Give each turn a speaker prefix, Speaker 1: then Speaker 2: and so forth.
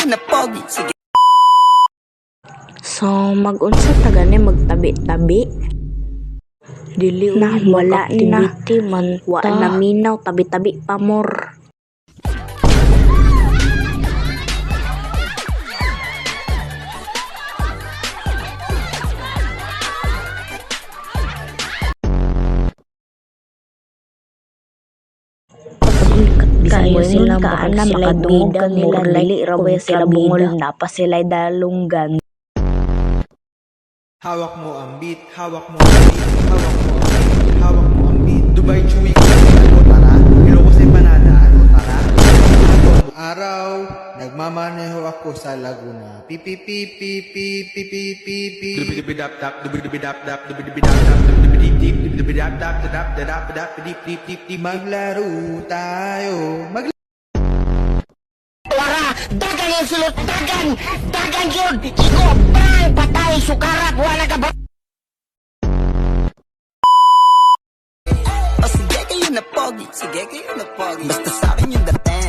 Speaker 1: na pogi. Sige.
Speaker 2: So, mag-unsa ta gani magtabi-tabi? Dili na wala na man wa na minaw tabi-tabi pa more. Kayo sila na makadunggan nila dili ra ba sila bungol na pa sila dalunggan.
Speaker 3: Hawak mo ang beat, hawak mo ang beat, hawak mo ang beat, hawak mo ang beat. Dubai Chewy ko ano tara, Ilocos Empanada ano tara. Araw, nagmamaneho ako sa Laguna. Pipi pipi pipi pipi pipi. Dubi dap dap, dubi dap dap, dubi dap dap, dubi dip dip, dubi dap dap dap dap dap dip dip dip dip. Maglaro tayo.
Speaker 4: Wara, dagan yung sulot, dagan yun, iko, bang, patay, sukarat, wala ka ba?
Speaker 1: O sige kayo na pogi. Sige kayo na pogi. Basta sa akin yung dating.